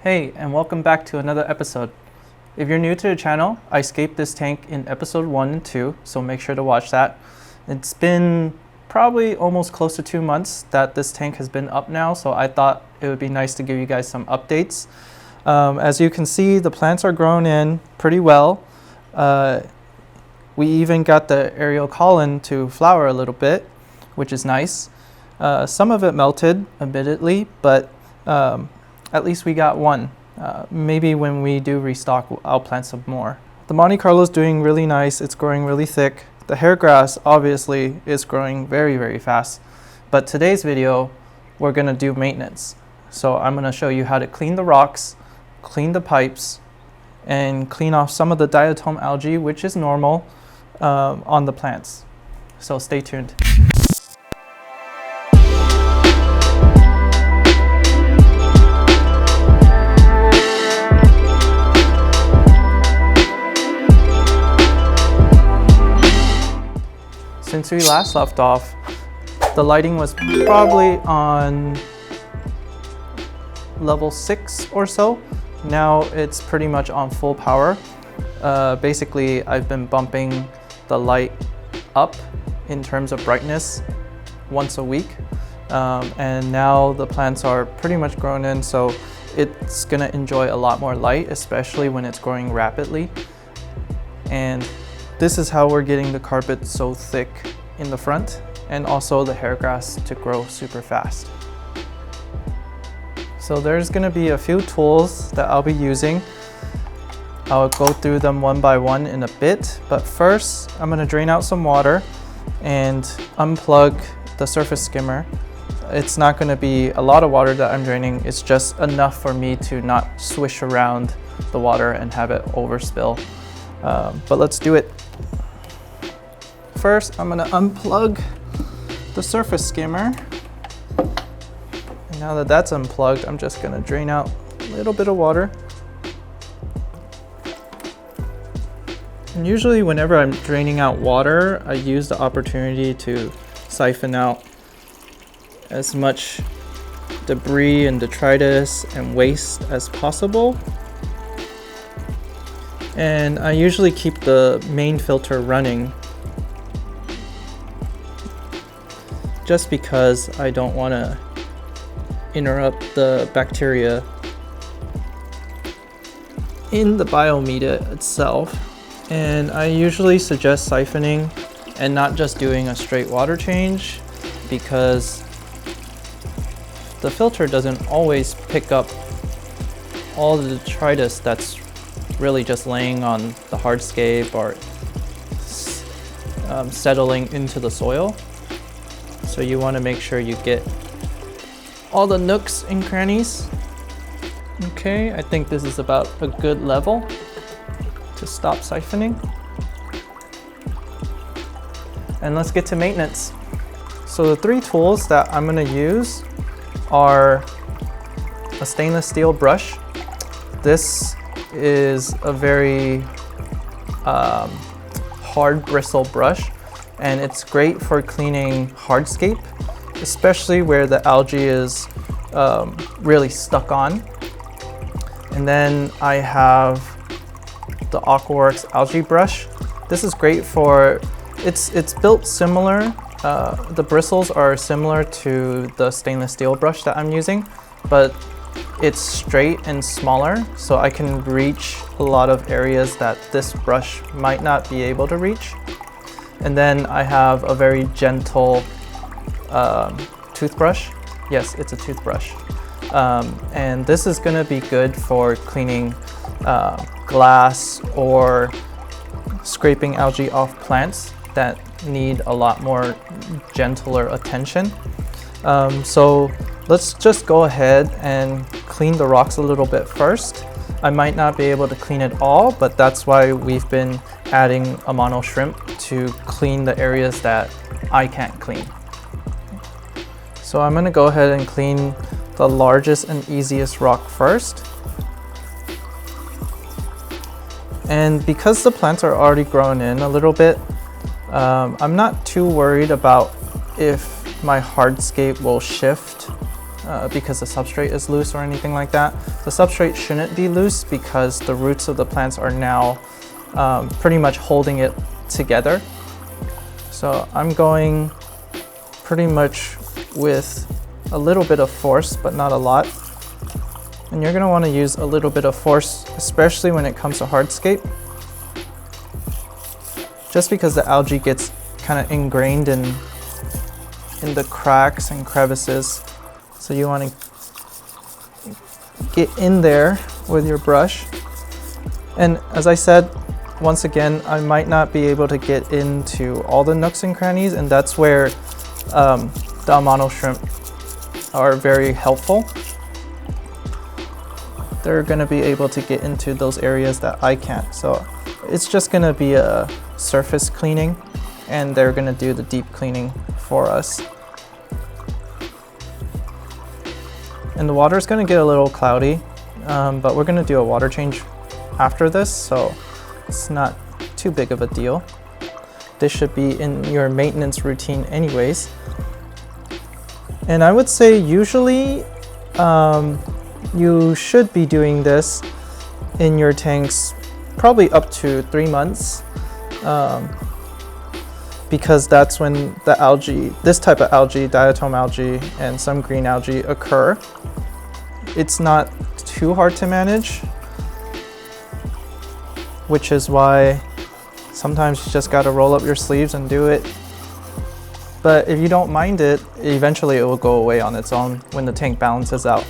Hey, and welcome back to another episode. If you're new to the channel, I scaped this tank in episode 1 and 2, so make sure to watch that. It's been probably almost close to 2 months that this tank has been up now, so I thought it would be nice to give you guys some updates. As you can see, the plants are grown in pretty well. We even got the aerial column to flower a little bit, which is nice. Some of it melted, admittedly, but at least we got one. Maybe when we do restock, I'll plant some more. The Monte Carlo is doing really nice. It's growing really thick. The hair grass obviously is growing very, very fast. But today's video, we're gonna do maintenance. So I'm gonna show you how to clean the rocks, clean the pipes, and clean off some of the diatom algae, which is normal on the plants. So stay tuned. Since we last left off, the lighting was probably on level 6 or so. Now it's pretty much on full power. Basically, I've been bumping the light up in terms of brightness once a week. And now the plants are pretty much grown in, so it's gonna enjoy a lot more light, especially when it's growing rapidly. And this is how we're getting the carpet so thick in the front, and also the hair grass to grow super fast. So there's gonna be a few tools that I'll be using. I'll go through them one by one in a bit, but first I'm gonna drain out some water and unplug the surface skimmer. It's not gonna be a lot of water that I'm draining, it's just enough for me to not swish around the water and have it overspill. But let's do it. First, I'm gonna unplug the surface skimmer. And now that that's unplugged, I'm just gonna drain out a little bit of water. And usually whenever I'm draining out water, I use the opportunity to siphon out as much debris and detritus and waste as possible. And I usually keep the main filter running just because I don't want to interrupt the bacteria in the biomedia itself. And I usually suggest siphoning and not just doing a straight water change, because the filter doesn't always pick up all the detritus that's really just laying on the hardscape or settling into the soil. So you want to make sure you get all the nooks and crannies. Okay, I think this is about a good level to stop siphoning. And let's get to maintenance. So the 3 tools that I'm going to use are a stainless steel brush. This is a very hard bristle brush, and it's great for cleaning hardscape, especially where the algae is really stuck on. And then I have the Aquaworks algae brush. This is great for, it's built similar, the bristles are similar to the stainless steel brush that I'm using, but it's straight and smaller, so I can reach a lot of areas that this brush might not be able to reach. And then I have a very gentle toothbrush. Yes, it's a toothbrush. And this is gonna be good for cleaning glass or scraping algae off plants that need a lot more gentler attention. So let's just go ahead and clean the rocks a little bit first. I might not be able to clean it all, but that's why we've been adding a mono shrimp to clean the areas that I can't clean. So I'm gonna go ahead and clean the largest and easiest rock first. And because the plants are already grown in a little bit, I'm not too worried about if my hardscape will shift because the substrate is loose or anything like that. The substrate shouldn't be loose because the roots of the plants are now pretty much holding it together. So I'm going pretty much with a little bit of force, but not a lot. And you're gonna wanna use a little bit of force, especially when it comes to hardscape, just because the algae gets kind of ingrained in the cracks and crevices. So you wanna get in there with your brush. And as I said, once again, I might not be able to get into all the nooks and crannies, and that's where the Amano shrimp are very helpful. They're gonna be able to get into those areas that I can't. So it's just gonna be a surface cleaning, and they're gonna do the deep cleaning for us. And the water is gonna get a little cloudy, but we're gonna do a water change after this, so it's not too big of a deal. This should be in your maintenance routine anyways. And I would say usually you should be doing this in your tanks probably up to 3 months, because that's when the algae, this type of algae, diatom algae and some green algae occur. It's not too hard to manage, which is why sometimes you just gotta roll up your sleeves and do it. But if you don't mind it, eventually it will go away on its own when the tank balances out.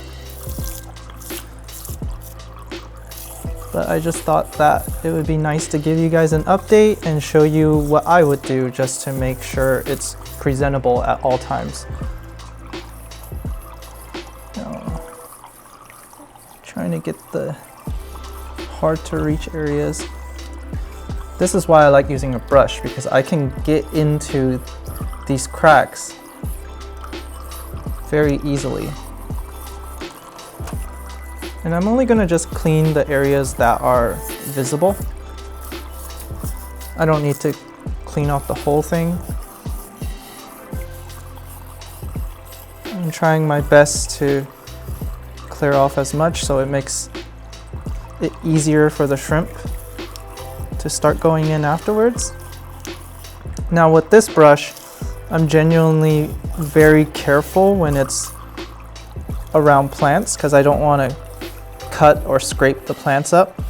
But I just thought that it would be nice to give you guys an update and show you what I would do just to make sure it's presentable at all times. Trying to get the hard to reach areas. This is why I like using a brush, because I can get into these cracks very easily. And I'm only gonna just clean the areas that are visible. I don't need to clean off the whole thing. I'm trying my best to clear off as much so it makes it easier for the shrimp to start going in afterwards. Now with this brush, I'm genuinely very careful when it's around plants because I don't want to cut or scrape the plants up.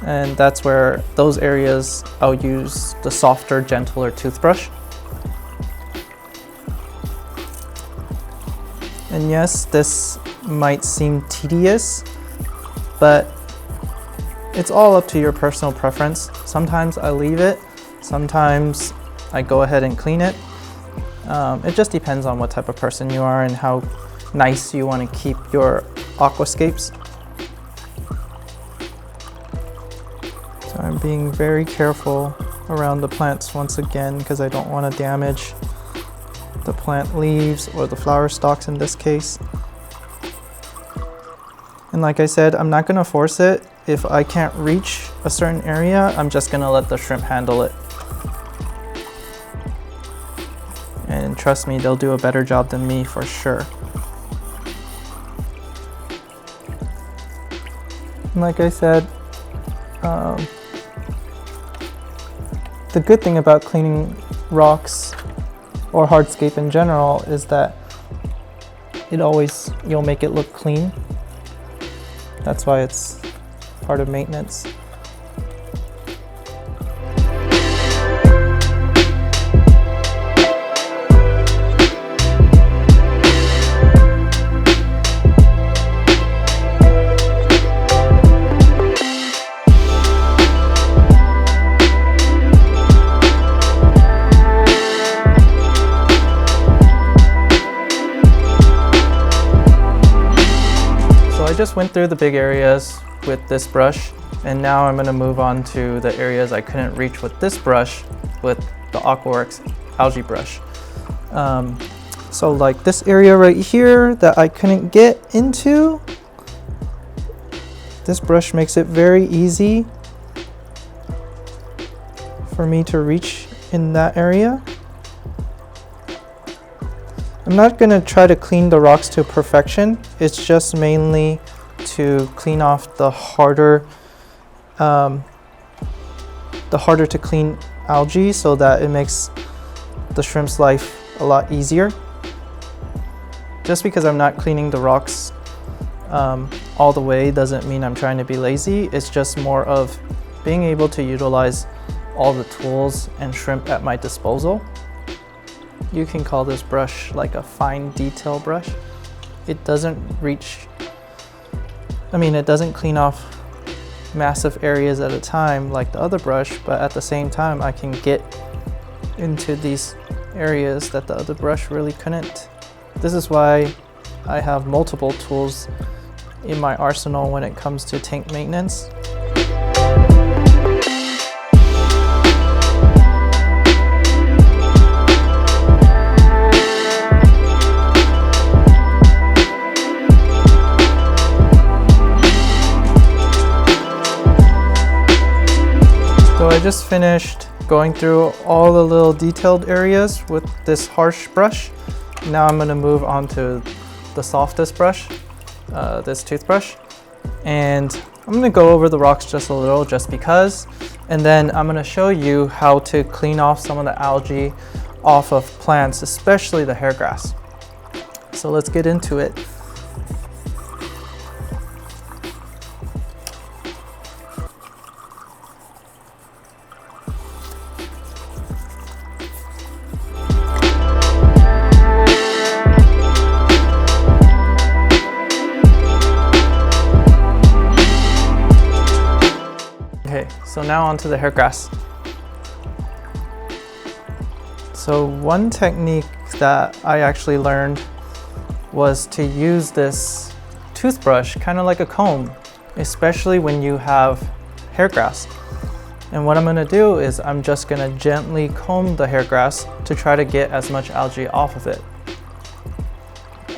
And that's where those areas I'll use the softer, gentler toothbrush. And yes, this might seem tedious, but it's all up to your personal preference. Sometimes I leave it, sometimes I go ahead and clean it. It just depends on what type of person you are and how nice you want to keep your aquascapes. So I'm being very careful around the plants once again because I don't want to damage the plant leaves or the flower stalks in this case. And like I said, I'm not going to force it. If I can't reach a certain area, I'm just going to let the shrimp handle it. And trust me, they'll do a better job than me for sure. And like I said, the good thing about cleaning rocks or hardscape in general is that you'll make it look clean. That's why it's part of maintenance. I just went through the big areas with this brush, and now I'm going to move on to the areas I couldn't reach with this brush with the AquaWorks algae brush. So like this area right here that I couldn't get into, this brush makes it very easy for me to reach in that area. I'm not going to try to clean the rocks to perfection. It's just mainly to clean off the harder to clean algae, so that it makes the shrimp's life a lot easier. Just because I'm not cleaning the rocks all the way doesn't mean I'm trying to be lazy. It's just more of being able to utilize all the tools and shrimp at my disposal. You can call this brush like a fine detail brush. It doesn't it doesn't clean off massive areas at a time like the other brush, but at the same time I can get into these areas that the other brush really couldn't. This is why I have multiple tools in my arsenal when it comes to tank maintenance. So I just finished going through all the little detailed areas with this harsh brush. Now I'm going to move on to the softest brush, this toothbrush. And I'm going to go over the rocks just a little just because. And then I'm going to show you how to clean off some of the algae off of plants, especially the hairgrass. So let's get into it. Okay, so now onto the hairgrass. So one technique that I actually learned was to use this toothbrush kind of like a comb, especially when you have hairgrass. And what I'm going to do is I'm just going to gently comb the hairgrass to try to get as much algae off of it.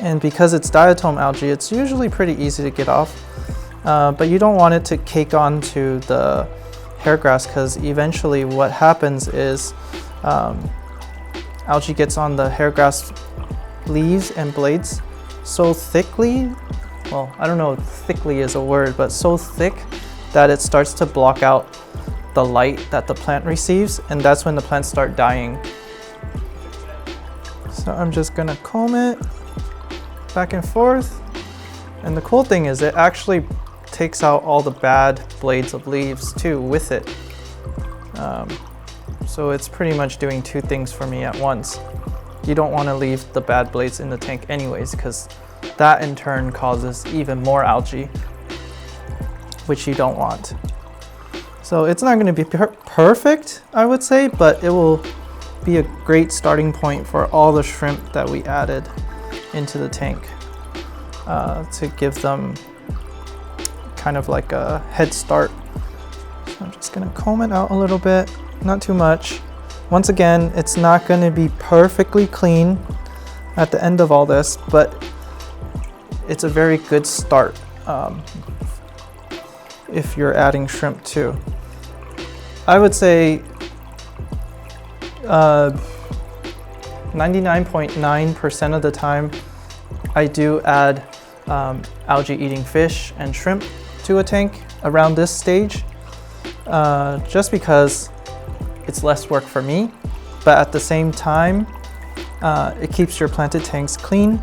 And because it's diatom algae, it's usually pretty easy to get off. But you don't want it to cake onto the hairgrass, because eventually what happens is algae gets on the hairgrass leaves and blades so thickly, well, I don't know if thickly is a word, but so thick that it starts to block out the light that the plant receives, and that's when the plants start dying. So I'm just gonna comb it back and forth. And the cool thing is it actually takes out all the bad blades of leaves too with it. So it's pretty much doing two things for me at once. You don't want to leave the bad blades in the tank anyways, because that in turn causes even more algae, which you don't want. So it's not going to be perfect, I would say, but it will be a great starting point for all the shrimp that we added into the tank to give them kind of like a head start. So I'm just gonna comb it out a little bit, not too much. Once again, it's not gonna be perfectly clean at the end of all this, but it's a very good start if you're adding shrimp too. I would say 99.9% of the time I do add algae eating fish and shrimp to a tank around this stage, just because it's less work for me, but at the same time it keeps your planted tanks clean.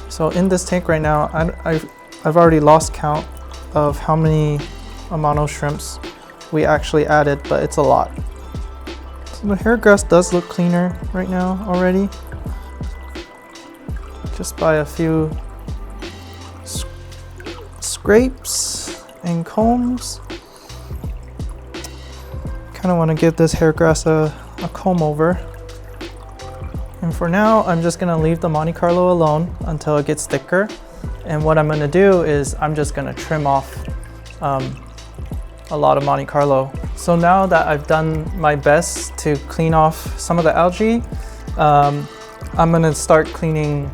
So in this tank right now, I've already lost count of how many amount of shrimps we actually added, but it's a lot. So the hairgrass does look cleaner right now already, just by a few scrapes and combs. Kind of want to give this hairgrass a comb over. And for now, I'm just going to leave the Monte Carlo alone until it gets thicker. And what I'm going to do is I'm just going to trim off a lot of Monte Carlo. So now that I've done my best to clean off some of the algae, I'm going to start cleaning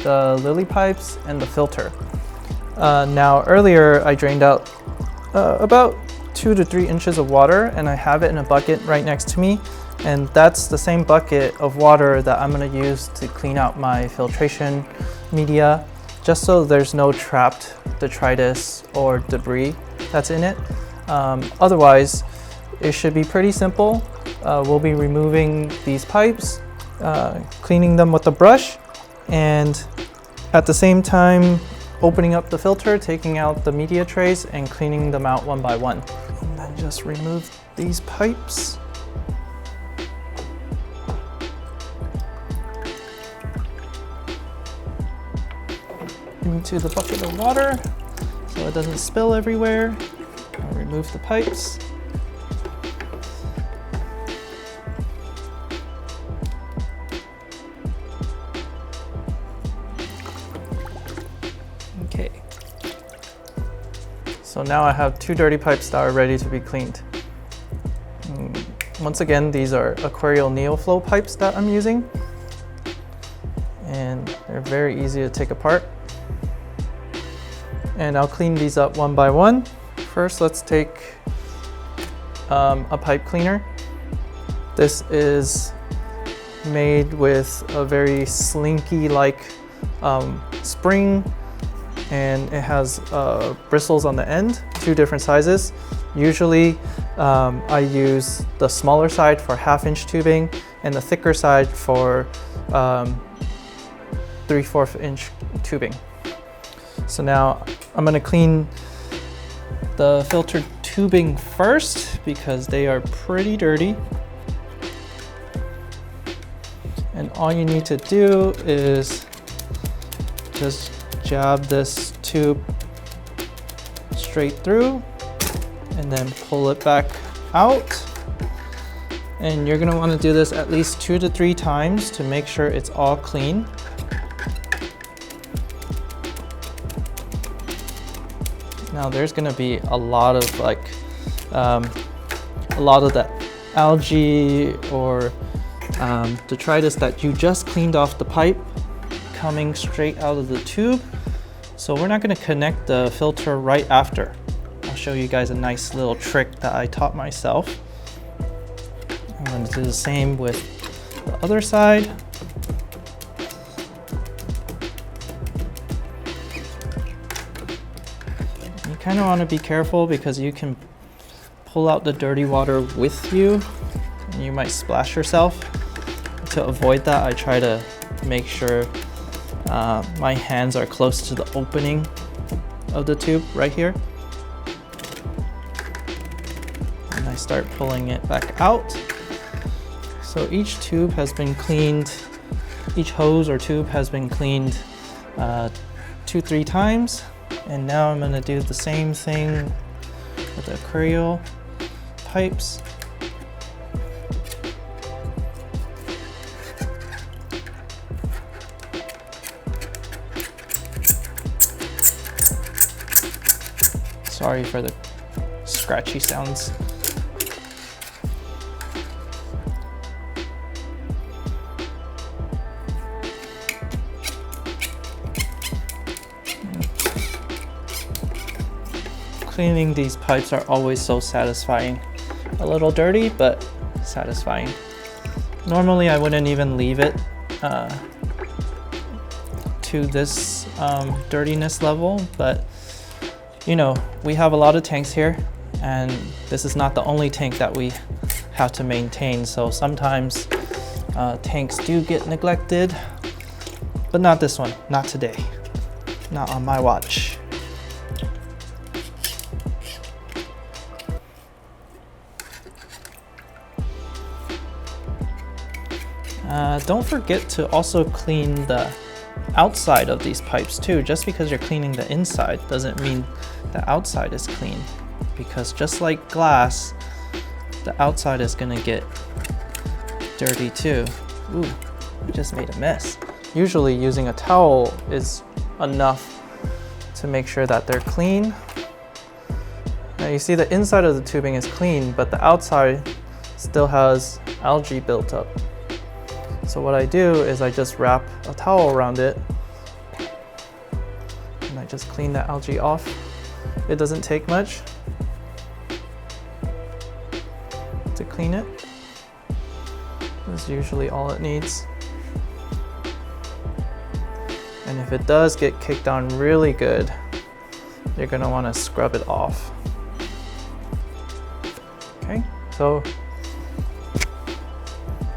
the lily pipes and the filter. Now earlier I drained out about 2 to 3 inches of water, and I have it in a bucket right next to me. And that's the same bucket of water that I'm going to use to clean out my filtration media, just so there's no trapped detritus or debris that's in it. Otherwise, it should be pretty simple. We'll be removing these pipes, cleaning them with a brush, and at the same time opening up the filter, taking out the media trays and cleaning them out one by one. And then just remove these pipes. Into the bucket of water so it doesn't spill everywhere. I'll remove the pipes. Okay. So now I have 2 dirty pipes that are ready to be cleaned. Once again, these are Aquarium NeoFlow pipes that I'm using, and they're very easy to take apart. And I'll clean these up one by one. First, let's take a pipe cleaner. This is made with a very slinky-like spring, and it has bristles on the end, 2 different sizes. Usually, I use the smaller side for 1/2-inch tubing and the thicker side for 3/4 inch tubing. So now I'm going to clean the filtered tubing first because they are pretty dirty. And all you need to do is just jab this tube straight through and then pull it back out. And you're going to want to do this at least 2 to 3 times to make sure it's all clean. Now there's going to be a lot of the algae or detritus that you just cleaned off the pipe coming straight out of the tube. So we're not going to connect the filter right after. I'll show you guys a nice little trick that I taught myself. I'm going to do the same with the other side. You kind of want to be careful because you can pull out the dirty water with you and you might splash yourself. To avoid that, I try to make sure my hands are close to the opening of the tube right here. And I start pulling it back out. So each tube has been cleaned, each hose or tube has been cleaned 2-3 times. And now I'm going to do the same thing with the Aquarium pipes. Sorry for the scratchy sounds. Cleaning these pipes are always so satisfying. A little dirty, but satisfying. Normally I wouldn't even leave it to this dirtiness level, but you know, we have a lot of tanks here, and this is not the only tank that we have to maintain. So sometimes tanks do get neglected, but not this one, not today, not on my watch. Don't forget to also clean the outside of these pipes too. Just because you're cleaning the inside doesn't mean the outside is clean, because just like glass, the outside is gonna get dirty too. Ooh, I just made a mess. Usually using a towel is enough to make sure that they're clean. Now you see the inside of the tubing is clean, but the outside still has algae built up. So what I do is I just wrap a towel around it and I just clean the algae off. It doesn't take much to clean it. is usually all it needs. And if it does get kicked on really good, you're gonna wanna scrub it off. Okay, so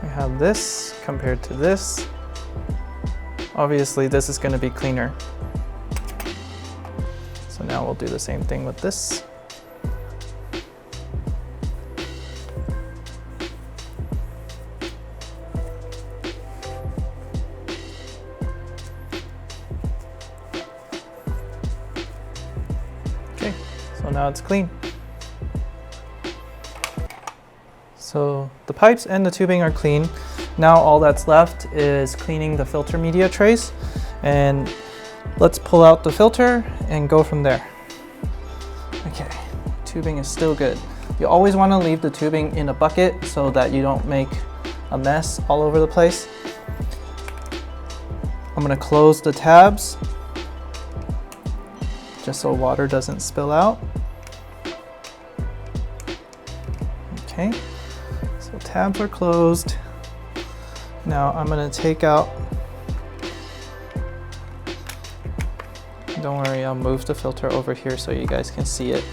we have this compared to this. Obviously this is gonna be cleaner. So now we'll do the same thing with this. Okay, so now it's clean. So the pipes and the tubing are clean. Now all that's left is cleaning the filter media trays, and let's pull out the filter and go from there. Okay, tubing is still good. You always want to leave the tubing in a bucket so that you don't make a mess all over the place. I'm going to close the tabs just so water doesn't spill out. Okay, so tabs are closed. Now I'm going to take out, don't worry, I'll move the filter over here so you guys can see it.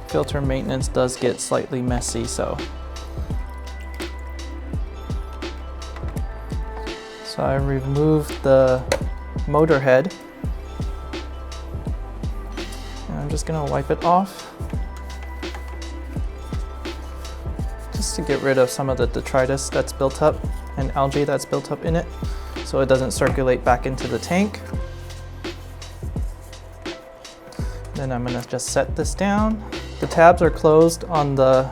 Filter maintenance does get slightly messy, so I removed the motor head, and I'm just going to wipe it off just to get rid of some of the detritus that's built up and algae that's built up in it, so it doesn't circulate back into the tank. Then I'm going to just set this down. The tabs are closed on the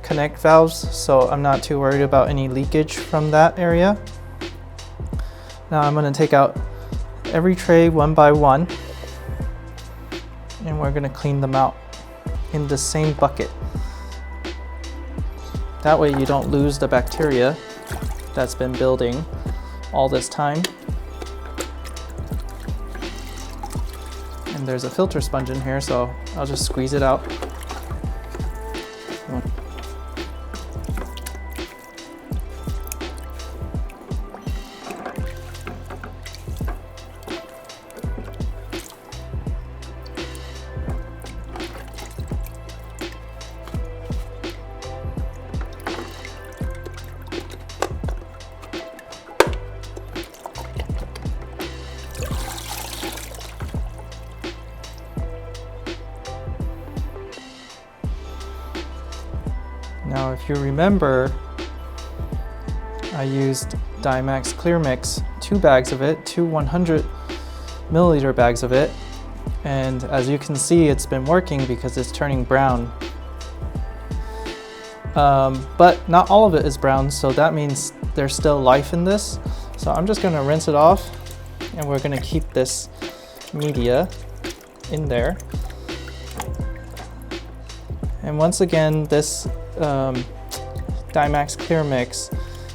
connect valves, so I'm not too worried about any leakage from that area. Now I'm going to take out every tray one by one, and we're going to clean them out in the same bucket. That way you don't lose the bacteria that's been building all this time. And there's a filter sponge in here, so I'll just squeeze it out. Now, if you remember, I used Dymax Clear Mix, 2 bags of it, 2 100 milliliter bags of it, and as you can see, it's been working because it's turning brown. But not all of it is brown, so that means there's still life in this. So I'm just going to rinse it off, and we're going to keep this media in there. And once again, this Dymax Clear Mix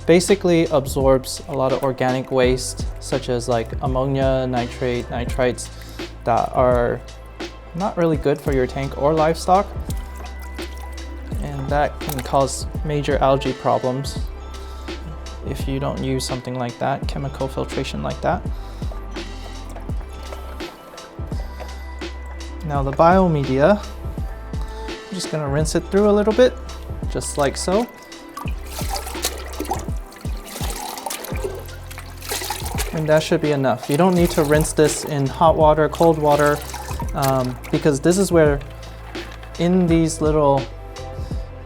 basically absorbs a lot of organic waste, such as like ammonia, nitrate, nitrites that are not really good for your tank or livestock, and that can cause major algae problems if you don't use something like that, chemical filtration like that. Now the biomedia, I'm just going to rinse it through a little bit, just like so. And that should be enough. You don't need to rinse this in hot water, cold water, because this is where, in these little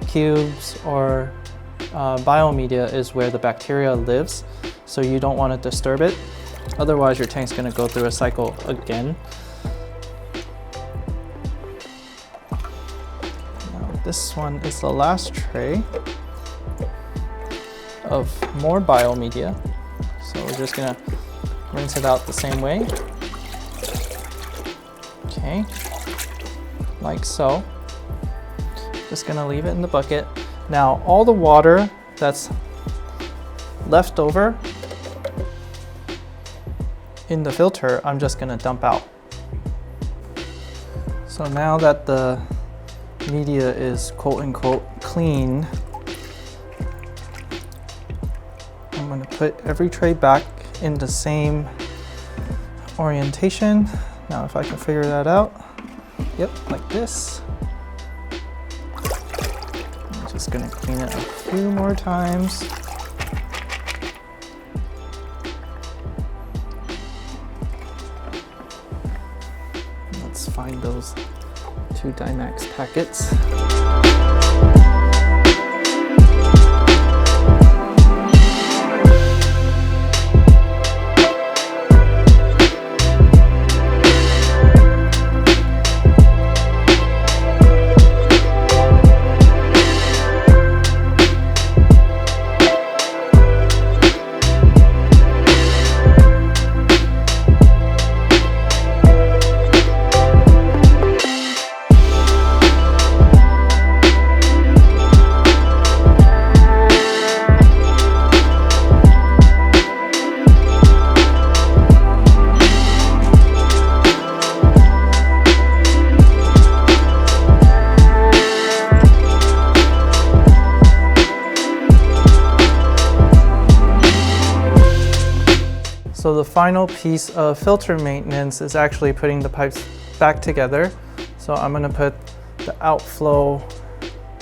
cubes or biomedia is where the bacteria lives, so you don't want to disturb it. Otherwise your tank's going to go through a cycle again. This one is the last tray of more biomedia. So we're just gonna rinse it out the same way. Okay, like so. Just gonna leave it in the bucket. Now all the water that's left over in the filter, I'm just gonna dump out. So now that the media is quote unquote clean, I'm going to put every tray back in the same orientation. Now if I can figure that out, yep, like this. I'm just going to clean it a few more times. Let's find those 2 Dymax packets. So the final piece of filter maintenance is actually putting the pipes back together. So I'm going to put the outflow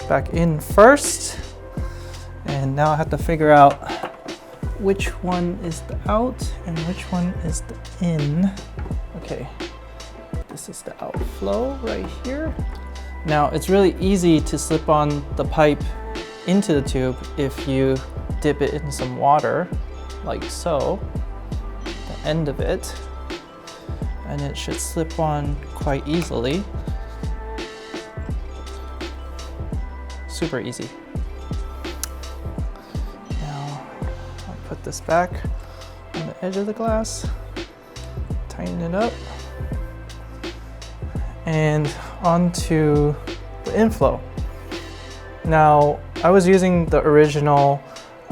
back in first. And now I have to figure out which one is the out and which one is the in. Okay, this is the outflow right here. Now it's really easy to slip on the pipe into the tube if you dip it in some water, like so. End of it, and it should slip on quite easily. Super easy. Now I'll put this back on the edge of the glass, tighten it up, and onto the inflow. Now I was using the original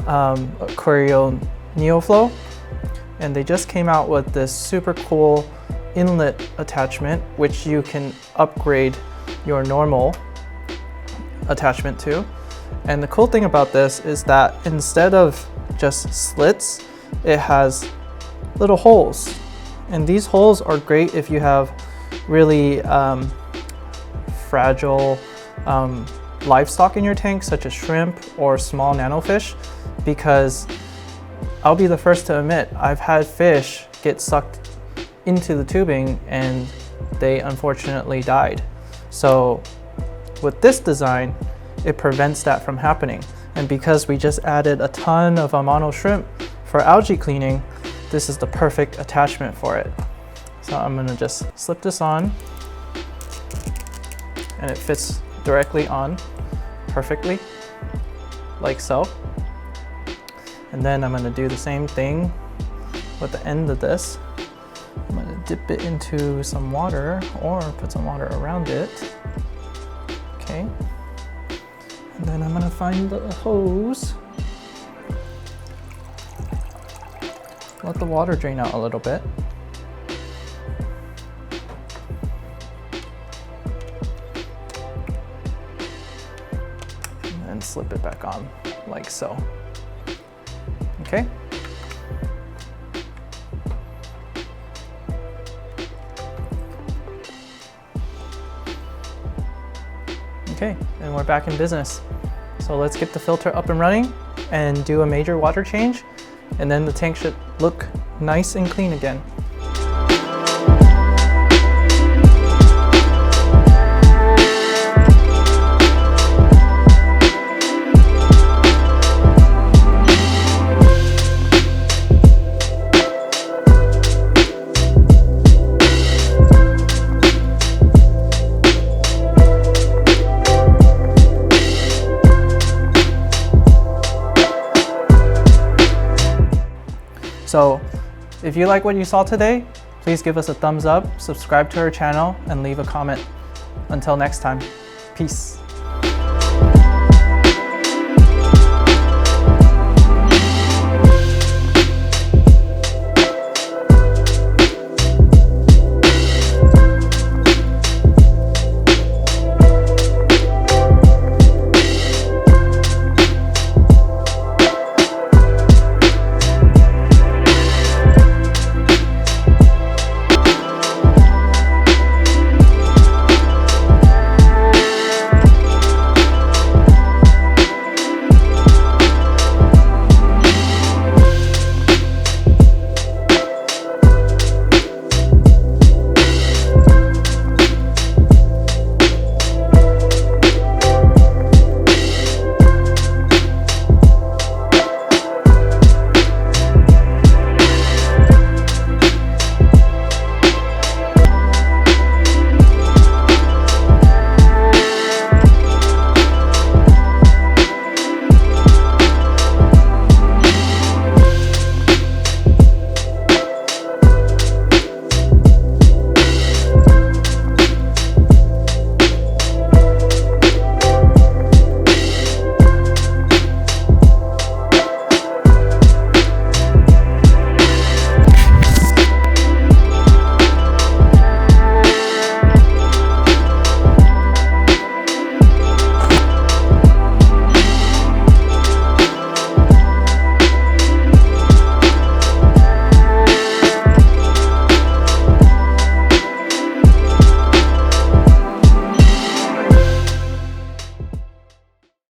Aquarium NeoFlow, and they just came out with this super cool inlet attachment, which you can upgrade your normal attachment to. And the cool thing about this is that instead of just slits, it has little holes. And these holes are great if you have really fragile livestock in your tank, such as shrimp or small nanofish, because I'll be the first to admit, I've had fish get sucked into the tubing and they unfortunately died. So with this design, it prevents that from happening. And because we just added a ton of Amano shrimp for algae cleaning, this is the perfect attachment for it. So I'm gonna just slip this on, and it fits directly on perfectly, like so. And then I'm gonna do the same thing with the end of this. I'm gonna dip it into some water or put some water around it. Okay. And then I'm gonna find the hose. Let the water drain out a little bit. And then slip it back on like so. Okay. Okay, and we're back in business. So let's get the filter up and running and do a major water change, and then the tank should look nice and clean again. So if you like what you saw today, please give us a thumbs up, subscribe to our channel, and leave a comment. Until next time, peace.